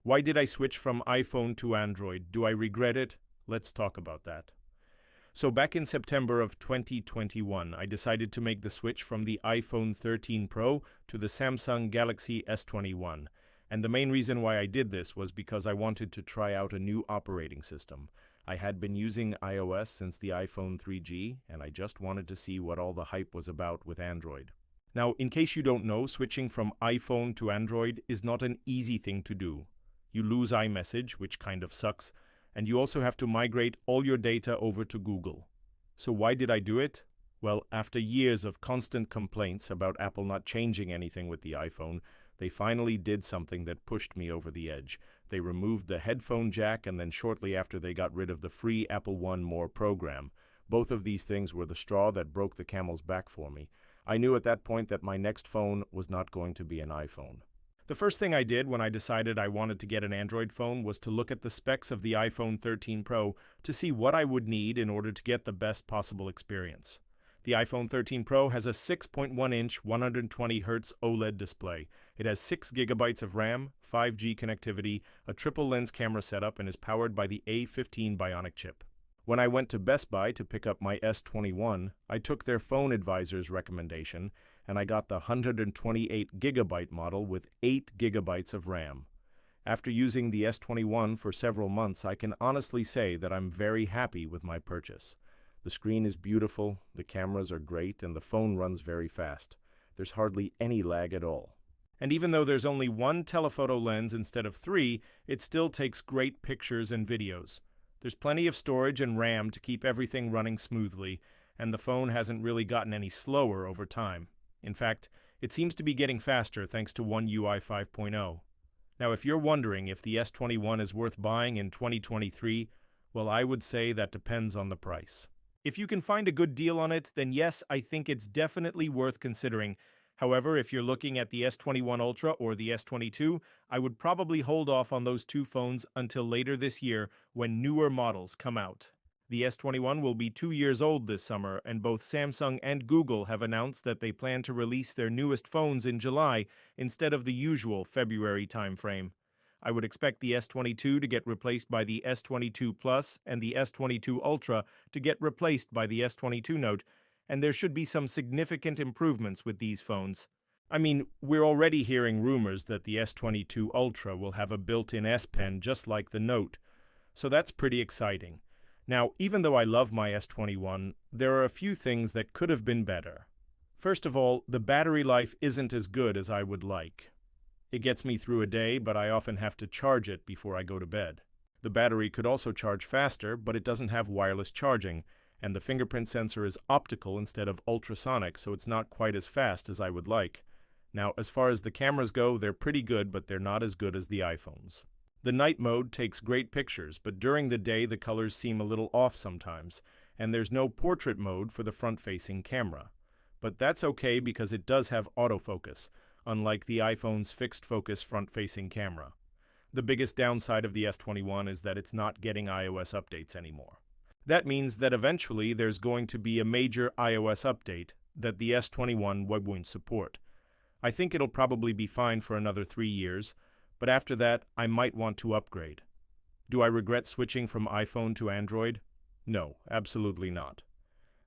Why did I switch from iPhone to Android? Do I regret it? Let's talk about that. So back in September of 2021, I decided to make the switch from the iPhone 13 Pro to the Samsung Galaxy S21. And the main reason why I did this was because I wanted to try out a new operating system. I had been using iOS since the iPhone 3G, and I just wanted to see what all the hype was about with Android. Now, in case you don't know, switching from iPhone to Android is not an easy thing to do. You lose iMessage, which kind of sucks, and you also have to migrate all your data over to Google. So why did I do it? Well, after years of constant complaints about Apple not changing anything with the iPhone, they finally did something that pushed me over the edge. They removed the headphone jack, and then shortly after they got rid of the free Apple One More program. Both of these things were the straw that broke the camel's back for me. I knew at that point that my next phone was not going to be an iPhone. The first thing I did when I decided I wanted to get an Android phone was to look at the specs of the iPhone 13 Pro to see what I would need in order to get the best possible experience. The iPhone 13 Pro has a 6.1-inch 120Hz OLED display. It has 6 GB of RAM, 5G connectivity, a triple-lens camera setup, and is powered by the A15 Bionic chip. When I went to Best Buy to pick up my S21, I took their phone advisor's recommendation, and I got the 128 GB model with 8 GB of RAM. After using the S21 for several months, I can honestly say that I'm very happy with my purchase. The screen is beautiful, the cameras are great, and the phone runs very fast. There's hardly any lag at all. And even though there's only one telephoto lens instead of 3, it still takes great pictures and videos. There's plenty of storage and RAM to keep everything running smoothly, and the phone hasn't really gotten any slower over time. In fact, it seems to be getting faster thanks to One UI 5.0. Now, if you're wondering if the S21 is worth buying in 2023, well, I would say that depends on the price. If you can find a good deal on it, then yes, I think it's definitely worth considering. However, if you're looking at the S21 Ultra or the S22, I would probably hold off on those two phones until later this year when newer models come out. The S21 will be 2 years old this summer, and both Samsung and Google have announced that they plan to release their newest phones in July instead of the usual February timeframe. I would expect the S22 to get replaced by the S22 Plus and the S22 Ultra to get replaced by the S22 Note, and there should be some significant improvements with these phones. I mean, we're already hearing rumors that the S22 Ultra will have a built-in S Pen just like the Note, so that's pretty exciting. Now, even though I love my S21, there are a few things that could have been better. First of all, the battery life isn't as good as I would like. It gets me through a day, but I often have to charge it before I go to bed. The battery could also charge faster, but it doesn't have wireless charging, and the fingerprint sensor is optical instead of ultrasonic, so it's not quite as fast as I would like. Now, as far as the cameras go, they're pretty good, but they're not as good as the iPhones. The night mode takes great pictures, but during the day the colors seem a little off sometimes, and there's no portrait mode for the front-facing camera. But that's okay because it does have autofocus, unlike the iPhone's fixed-focus front-facing camera. The biggest downside of the S21 is that it's not getting iOS updates anymore. That means that eventually there's going to be a major iOS update that the S21 won't support. I think it'll probably be fine for another 3 years, but after that I might want to upgrade. Do I regret switching from iPhone to Android? No, absolutely not.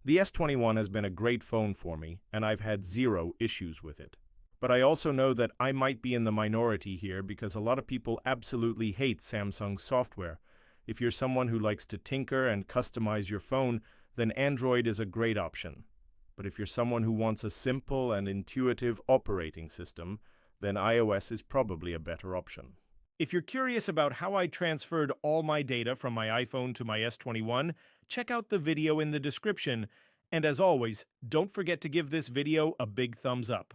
The S21 has been a great phone for me, and I've had zero issues with it. But I also know that I might be in the minority here because a lot of people absolutely hate Samsung's software. If you're someone who likes to tinker and customize your phone, then Android is a great option. But if you're someone who wants a simple and intuitive operating system, then iOS is probably a better option. If you're curious about how I transferred all my data from my iPhone to my S21, check out the video in the description. And as always, don't forget to give this video a big thumbs up.